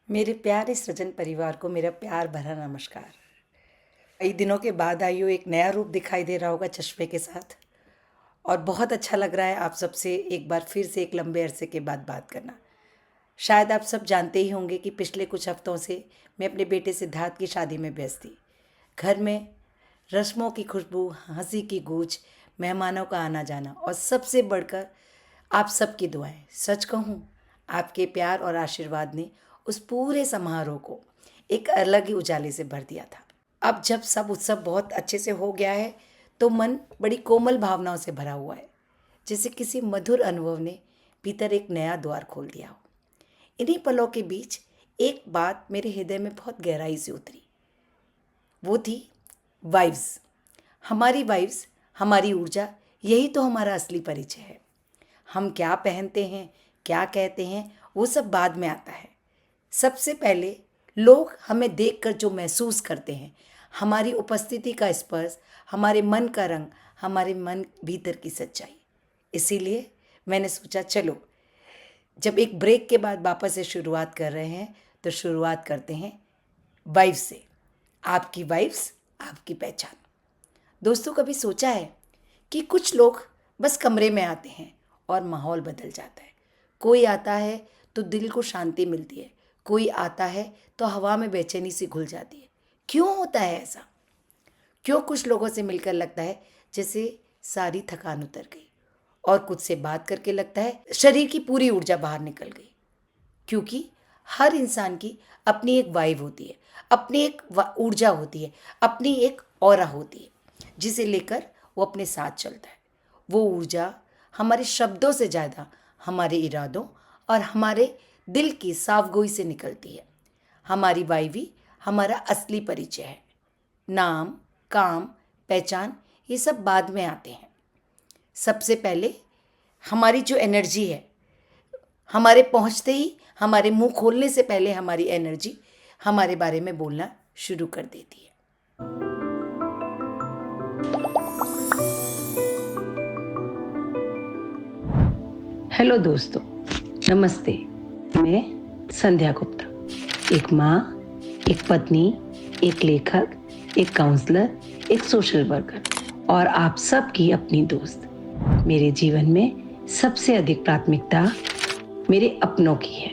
मेरे प्यारे सृजन परिवार को मेरा प्यार भरा नमस्कार। कई दिनों के बाद आई हो, एक नया रूप दिखाई दे रहा होगा चश्मे के साथ। और बहुत अच्छा लग रहा है आप सबसे एक बार फिर से एक लंबे अरसे के बाद बात करना। शायद आप सब जानते ही होंगे कि पिछले कुछ हफ्तों से मैं अपने बेटे सिद्धार्थ की शादी में व्यस्त थी। घर में रस्मों की खुशबू, हंसी की गूंज, मेहमानों का आना जाना और सबसे बढ़कर आप सबकी दुआएं। सच कहूँ, आपके प्यार और आशीर्वाद ने उस पूरे समारोह को एक अलग ही उजाले से भर दिया था। अब जब सब उत्सव बहुत अच्छे से हो गया है तो मन बड़ी कोमल भावनाओं से भरा हुआ है, जैसे किसी मधुर अनुभव ने भीतर एक नया द्वार खोल दिया हो। इन्हीं पलों के बीच एक बात मेरे हृदय में बहुत गहराई से उतरी। वो थी वाइब्स। हमारी वाइब्स, हमारी ऊर्जा, यही तो हमारा असली परिचय है। हम क्या पहनते हैं, क्या कहते हैं, वो सब बाद में आता है। सबसे पहले लोग हमें देखकर जो महसूस करते हैं, हमारी उपस्थिति का स्पर्श, हमारे मन का रंग, हमारे मन भीतर की सच्चाई। इसीलिए मैंने सोचा, चलो जब एक ब्रेक के बाद वापस से शुरुआत कर रहे हैं तो शुरुआत करते हैं वाइब्स से। आपकी वाइब्स, आपकी पहचान। दोस्तों, कभी सोचा है कि कुछ लोग बस कमरे में आते हैं और माहौल बदल जाता है। कोई आता है तो दिल को शांति मिलती है, कोई आता है तो हवा में बेचैनी सी घुल जाती है। क्यों होता है ऐसा? क्यों कुछ लोगों से मिलकर लगता है जैसे सारी थकान उतर गई, और कुछ से बात करके लगता है शरीर की पूरी ऊर्जा बाहर निकल गई? क्योंकि हर इंसान की अपनी एक वाइब होती है, अपनी एक ऊर्जा होती है, अपनी एक ऑरा होती है, जिसे लेकर वो अपने साथ चलता है। वो ऊर्जा हमारे शब्दों से ज़्यादा हमारे इरादों और हमारे दिल की साफगोई से निकलती है। हमारी वाइब हमारा असली परिचय है। नाम, काम, पहचान, ये सब बाद में आते हैं। सबसे पहले हमारी जो एनर्जी है, हमारे पहुंचते ही, हमारे मुंह खोलने से पहले हमारी एनर्जी हमारे बारे में बोलना शुरू कर देती है। हेलो दोस्तों, नमस्ते। मैं संध्या गुप्ता, एक माँ, एक पत्नी, एक लेखक, एक काउंसलर, एक सोशल वर्कर और आप सबकी अपनी दोस्त। मेरे जीवन में सबसे अधिक प्राथमिकता मेरे अपनों की है,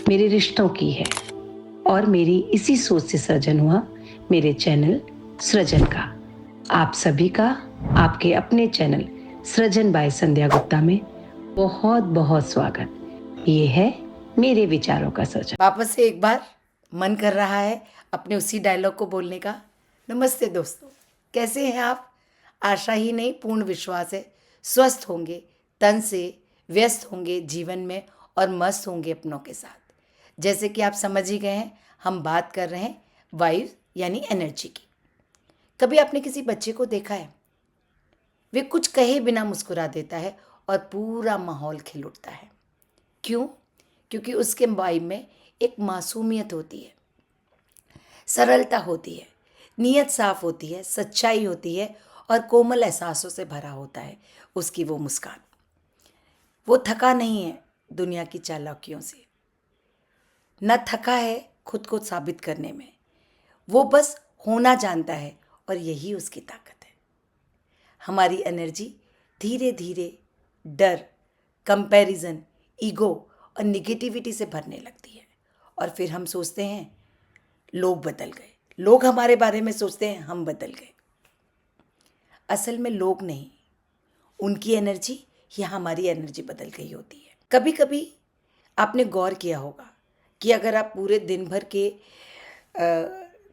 मेरे रिश्तों की है, और मेरी इसी सोच से सृजन हुआ मेरे चैनल सृजन का। आप सभी का आपके अपने चैनल सृजन बाय संध्या गुप्ता में बहुत बहुत स्वागत। ये है मेरे विचारों का सृजन। वापस से एक बार मन कर रहा है अपने उसी डायलॉग को बोलने का। नमस्ते दोस्तों, कैसे हैं आप? आशा ही नहीं, पूर्ण विश्वास है स्वस्थ होंगे, तन से व्यस्त होंगे जीवन में और मस्त होंगे अपनों के साथ। जैसे कि आप समझ ही गए हैं, हम बात कर रहे हैं वाइब यानी एनर्जी की। कभी आपने किसी बच्चे को देखा है? वे कुछ कहे बिना मुस्कुरा देता है और पूरा माहौल खिल उठता है। क्यों? क्योंकि उसके वाइब में एक मासूमियत होती है, सरलता होती है, नीयत साफ होती है, सच्चाई होती है और कोमल एहसासों से भरा होता है उसकी वो मुस्कान। वो थका नहीं है दुनिया की चालाकियों से, न थका है खुद को साबित करने में। वो बस होना जानता है और यही उसकी ताकत है। हमारी एनर्जी धीरे धीरे डर, कंपैरिजन, ईगो और निगेटिविटी से भरने लगती है, और फिर हम सोचते हैं लोग बदल गए, लोग हमारे बारे में सोचते हैं हम बदल गए। असल में लोग नहीं, उनकी एनर्जी या हमारी एनर्जी बदल गई होती है। कभी कभी आपने गौर किया होगा कि अगर आप पूरे दिन भर के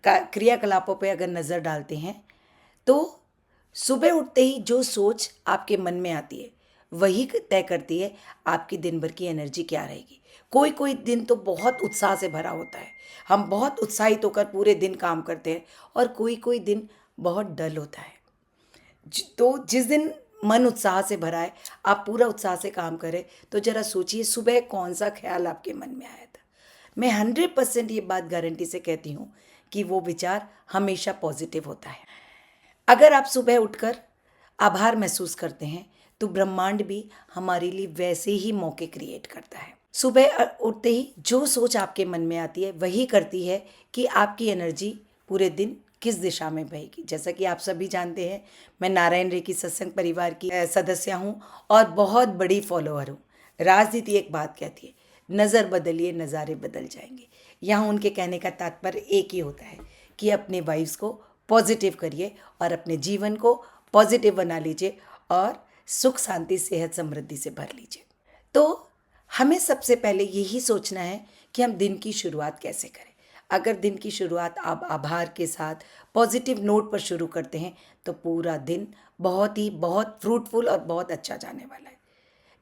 क्रियाकलापों पर अगर नज़र डालते हैं तो सुबह उठते ही जो सोच आपके मन में आती है वही तय करती है आपकी दिन भर की एनर्जी क्या रहेगी। कोई कोई दिन तो बहुत उत्साह से भरा होता है, हम बहुत उत्साहित होकर पूरे दिन काम करते हैं, और कोई कोई दिन बहुत डल होता है। तो जिस दिन मन उत्साह से भरा है, आप पूरा उत्साह से काम करें, तो ज़रा सोचिए सुबह कौन सा ख्याल आपके मन में आया था। मैं 100% ये बात गारंटी से कहती हूँ कि वो विचार हमेशा पॉजिटिव होता है। अगर आप सुबह उठकर आभार महसूस करते हैं तो ब्रह्मांड भी हमारे लिए वैसे ही मौके क्रिएट करता है। सुबह उठते ही जो सोच आपके मन में आती है वही करती है कि आपकी एनर्जी पूरे दिन किस दिशा में बहेगी। जैसा कि आप सभी जानते हैं, मैं नारायण रेकी सत्संग परिवार की सदस्य हूँ और बहुत बड़ी फॉलोअर हूँ। राजनीति एक बात कहती है, नज़र बदलिए नज़ारे बदल जाएंगे। यहाँ उनके कहने का तात्पर्य एक ही होता है कि अपने वाइब्स को पॉजिटिव करिए और अपने जीवन को पॉजिटिव बना लीजिए और सुख शांति सेहत समृद्धि से भर लीजिए। तो हमें सबसे पहले यही सोचना है कि हम दिन की शुरुआत कैसे करें। अगर दिन की शुरुआत आप आभार के साथ पॉजिटिव नोट पर शुरू करते हैं तो पूरा दिन बहुत फ्रूटफुल और बहुत अच्छा जाने वाला है।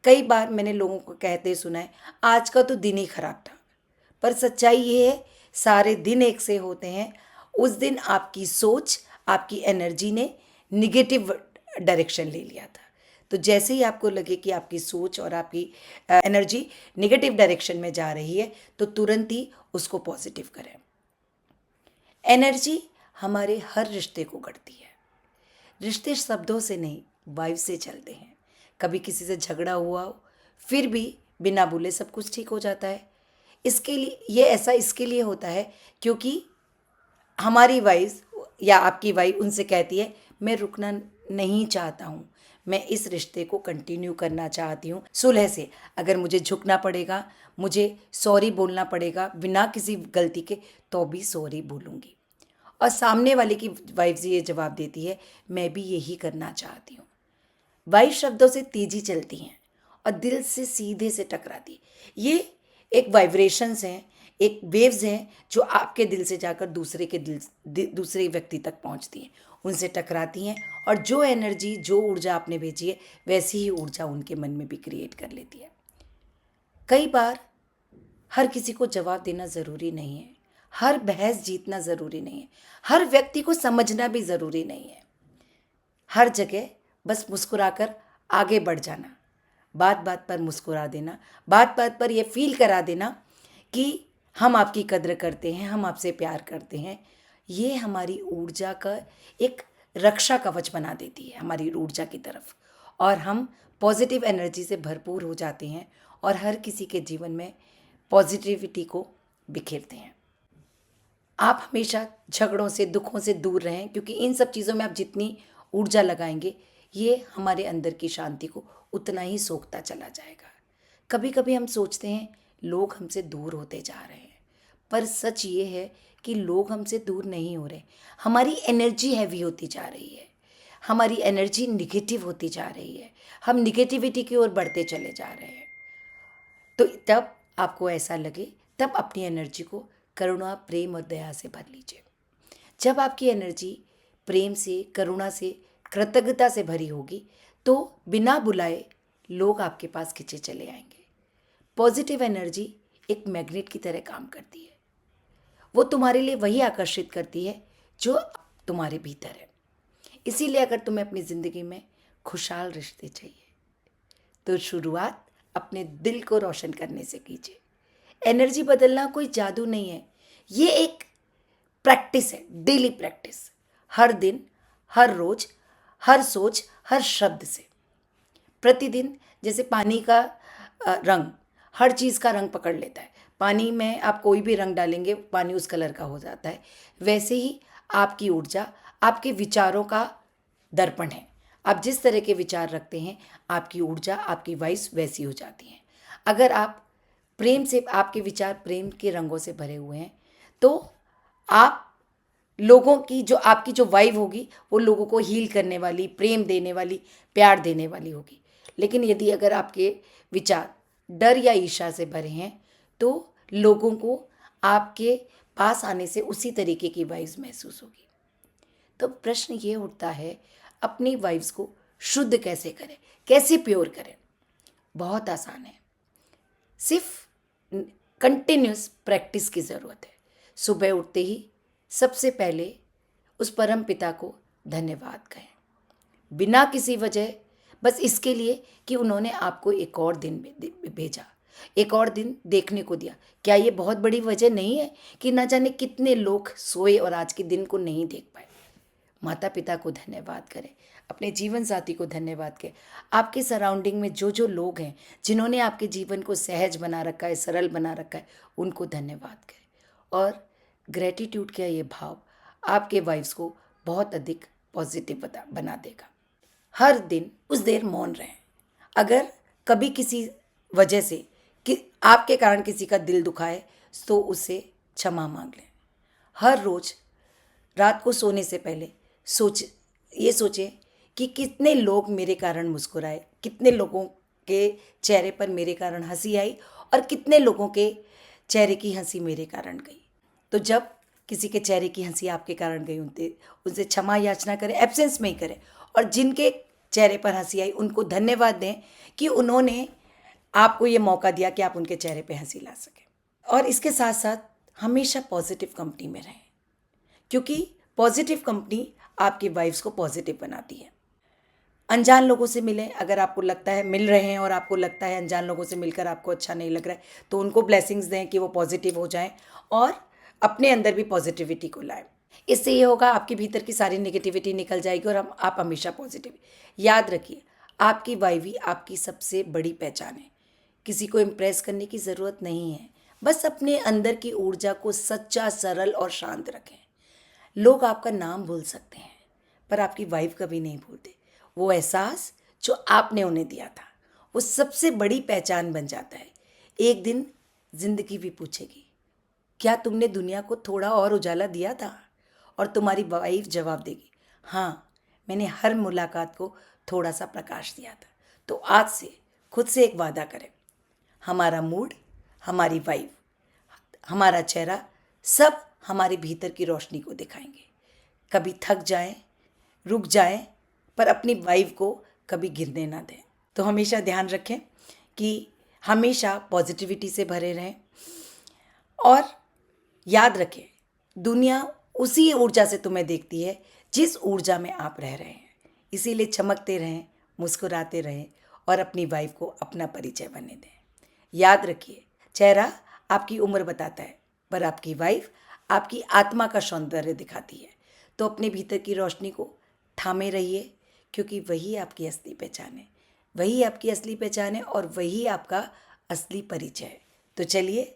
कई बार मैंने लोगों को कहते सुना है, आज का तो दिन ही खराब था। पर सच्चाई ये है, सारे दिन एक से होते हैं। उस दिन आपकी सोच, आपकी एनर्जी ने निगेटिव डायरेक्शन ले लिया था। तो जैसे ही आपको लगे कि आपकी सोच और आपकी एनर्जी निगेटिव डायरेक्शन में जा रही है तो तुरंत ही उसको पॉजिटिव करें। एनर्जी हमारे हर रिश्ते को गढ़ती है। रिश्ते शब्दों से नहीं, वाइब से चलते हैं। कभी किसी से झगड़ा हुआ हो, फिर भी बिना बोले सब कुछ ठीक हो जाता है। इसके लिए ये ऐसा इसके लिए होता है क्योंकि हमारी वाइफ या आपकी वाइफ उनसे कहती है, मैं रुकना नहीं चाहता हूँ, मैं इस रिश्ते को कंटिन्यू करना चाहती हूँ सुलह से। अगर मुझे झुकना पड़ेगा, मुझे सॉरी बोलना पड़ेगा बिना किसी गलती के, तो भी सॉरी बोलूँगी। और सामने वाले की वाइफ ये जवाब देती है, मैं भी यही करना चाहती हूँ। वाइफ शब्दों से तेजी चलती हैं और दिल से सीधे से टकराती है। ये एक वाइब्रेशंस हैं, एक वेव्स हैं जो आपके दिल से जाकर दूसरे व्यक्ति तक पहुंचती हैं, उनसे टकराती हैं और जो एनर्जी, जो ऊर्जा आपने भेजी है वैसी ही ऊर्जा उनके मन में भी क्रिएट कर लेती है। कई बार हर किसी को जवाब देना ज़रूरी नहीं है, हर बहस जीतना ज़रूरी नहीं है, हर व्यक्ति को समझना भी ज़रूरी नहीं है। हर जगह बस मुस्कुराकर आगे बढ़ जाना, बात बात पर मुस्कुरा देना, बात बात पर यह फील करा देना कि हम आपकी कद्र करते हैं, हम आपसे प्यार करते हैं, ये हमारी ऊर्जा का एक रक्षा कवच बना देती है हमारी ऊर्जा की तरफ, और हम पॉजिटिव एनर्जी से भरपूर हो जाते हैं और हर किसी के जीवन में पॉजिटिविटी को बिखेरते हैं। आप हमेशा झगड़ों से, दुखों से दूर रहें, क्योंकि इन सब चीज़ों में आप जितनी ऊर्जा लगाएंगे ये हमारे अंदर की शांति को उतना ही सोखता चला जाएगा। कभी कभी हम सोचते हैं लोग हमसे दूर होते जा रहे हैं, पर सच ये है कि लोग हमसे दूर नहीं हो रहे, हमारी एनर्जी हैवी होती जा रही है, हमारी एनर्जी निगेटिव होती जा रही है, हम निगेटिविटी की ओर बढ़ते चले जा रहे हैं। तो तब आपको ऐसा लगे, तब अपनी एनर्जी को करुणा, प्रेम और दया से भर लीजिए। जब आपकी एनर्जी प्रेम से, करुणा से, कृतज्ञता से भरी होगी तो बिना बुलाए लोग आपके पास खिंचे चले आएंगे। पॉजिटिव एनर्जी एक मैग्नेट की तरह काम करती है, वो तुम्हारे लिए वही आकर्षित करती है जो तुम्हारे भीतर है। इसीलिए अगर तुम्हें अपनी ज़िंदगी में खुशहाल रिश्ते चाहिए तो शुरुआत अपने दिल को रोशन करने से कीजिए। एनर्जी बदलना कोई जादू नहीं है, ये एक प्रैक्टिस है, डेली प्रैक्टिस। हर दिन, हर रोज, हर सोच, हर शब्द से प्रतिदिन। जैसे पानी का रंग हर चीज़ का रंग पकड़ लेता है, पानी में आप कोई भी रंग डालेंगे पानी उस कलर का हो जाता है। वैसे ही आपकी ऊर्जा आपके विचारों का दर्पण है। आप जिस तरह के विचार रखते हैं आपकी ऊर्जा, आपकी वाइब्स वैसी हो जाती हैं। अगर आप प्रेम से, आपके विचार प्रेम के रंगों से भरे हुए हैं तो आप लोगों की जो आपकी जो वाइब होगी वो लोगों को हील करने वाली, प्रेम देने वाली, प्यार देने वाली होगी। लेकिन यदि अगर आपके विचार डर या ईर्ष्या से भरे हैं तो लोगों को आपके पास आने से उसी तरीके की वाइब्स महसूस होगी। तो प्रश्न ये उठता है, अपनी वाइब्स को शुद्ध कैसे करें, कैसे प्योर करें? बहुत आसान है, सिर्फ कंटिन्यूस प्रैक्टिस की ज़रूरत है। सुबह उठते ही सबसे पहले उस परम पिता को धन्यवाद कहें, बिना किसी वजह, बस इसके लिए कि उन्होंने आपको एक और दिन भेजा, एक और दिन देखने को दिया। क्या ये बहुत बड़ी वजह नहीं है कि ना जाने कितने लोग सोए और आज के दिन को नहीं देख पाए? माता पिता को धन्यवाद करें, अपने जीवन साथी को धन्यवाद कहें। आपके सराउंडिंग में जो जो लोग हैं जिन्होंने आपके जीवन को सहज बना रखा है, सरल बना रखा है, उनको धन्यवाद कहें। और ग्रेटिट्यूड का ये भाव आपके वाइब्स को बहुत अधिक पॉजिटिव बना देगा। हर दिन कुछ देर मौन रहें। अगर कभी किसी वजह से कि आपके कारण किसी का दिल दुखा है तो उसे क्षमा मांग लें। हर रोज़ रात को सोने से पहले सोचें कि कितने लोग मेरे कारण मुस्कुराए, कितने लोगों के चेहरे पर मेरे कारण हंसी आई और कितने लोगों के चेहरे की हंसी मेरे कारण गई। तो जब किसी के चेहरे की हंसी आपके कारण गई उनसे क्षमा याचना करें, एब्सेंस में ही करें। और जिनके चेहरे पर हंसी आई उनको धन्यवाद दें कि उन्होंने आपको ये मौका दिया कि आप उनके चेहरे पे हंसी ला सकें। और इसके साथ साथ हमेशा पॉजिटिव कंपनी में रहें, क्योंकि पॉजिटिव कंपनी आपकी वाइब्स को पॉजिटिव बनाती है। अनजान लोगों से मिलें। अगर आपको लगता है मिल रहे हैं और आपको लगता है अनजान लोगों से मिलकर आपको अच्छा नहीं लग रहा है, तो उनको ब्लेसिंग्स दें कि वो पॉजिटिव हो जाएं और अपने अंदर भी पॉजिटिविटी को लाएं। इससे ये होगा आपके भीतर की सारी नेगेटिविटी निकल जाएगी और आप हमेशा पॉजिटिव। याद रखिए, आपकी वाइब ही आपकी सबसे बड़ी पहचान है। किसी को इम्प्रेस करने की ज़रूरत नहीं है, बस अपने अंदर की ऊर्जा को सच्चा, सरल और शांत रखें। लोग आपका नाम भूल सकते हैं पर आपकी वाइब कभी नहीं भूलते। वो एहसास जो आपने उन्हें दिया था वो सबसे बड़ी पहचान बन जाता है। एक दिन जिंदगी भी पूछेगी, क्या तुमने दुनिया को थोड़ा और उजाला दिया था? और तुम्हारी वाइफ जवाब देगी, हाँ, मैंने हर मुलाकात को थोड़ा सा प्रकाश दिया था। तो आज से खुद से एक वादा करें, हमारा मूड, हमारी वाइफ, हमारा चेहरा सब हमारे भीतर की रोशनी को दिखाएंगे। कभी थक जाएं, रुक जाएं, पर अपनी वाइफ को कभी गिरने ना दें। तो हमेशा ध्यान रखें कि हमेशा पॉजिटिविटी से भरे रहें और याद रखें, दुनिया उसी ऊर्जा से तुम्हें देखती है जिस ऊर्जा में आप रह रहे हैं। इसीलिए चमकते रहें, मुस्कुराते रहें और अपनी वाइफ को अपना परिचय बनने दें। याद रखिए, चेहरा आपकी उम्र बताता है पर आपकी वाइफ आपकी आत्मा का सौंदर्य दिखाती है। तो अपने भीतर की रोशनी को थामे रहिए, क्योंकि वही आपकी असली पहचान है, वही आपकी असली पहचान है और वही आपका असली परिचय है। तो चलिए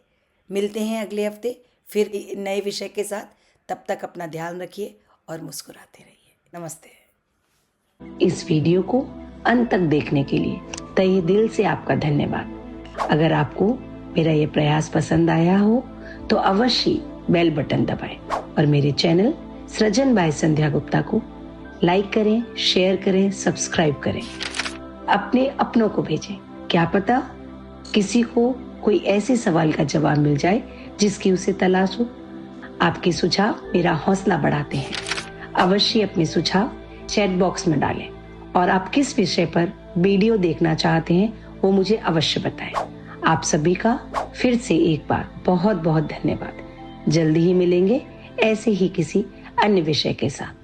मिलते हैं अगले हफ्ते फिर नए विषय के साथ। तब तक अपना ध्यान रखिए और मुस्कुराते रहिए। नमस्ते। इस वीडियो को अंत तक देखने के लिए तहे दिल से आपका धन्यवाद। अगर आपको मेरा ये प्रयास पसंद आया हो तो अवश्य बेल बटन दबाएं और मेरे चैनल सृजन बाय संध्या गुप्ता को लाइक करें, शेयर करें, सब्सक्राइब करें। अपने अपनों को भेजें, क्या पता किसी को कोई ऐसे सवाल का जवाब मिल जाए जिसकी उसे तलाश हो। आपके सुझाव मेरा हौसला बढ़ाते हैं। अवश्य अपने सुझाव चैट बॉक्स में डालें और आप किस विषय पर वीडियो देखना चाहते हैं वो मुझे अवश्य बताएं। आप सभी का फिर से एक बार बहुत बहुत धन्यवाद। जल्दी ही मिलेंगे ऐसे ही किसी अन्य विषय के साथ।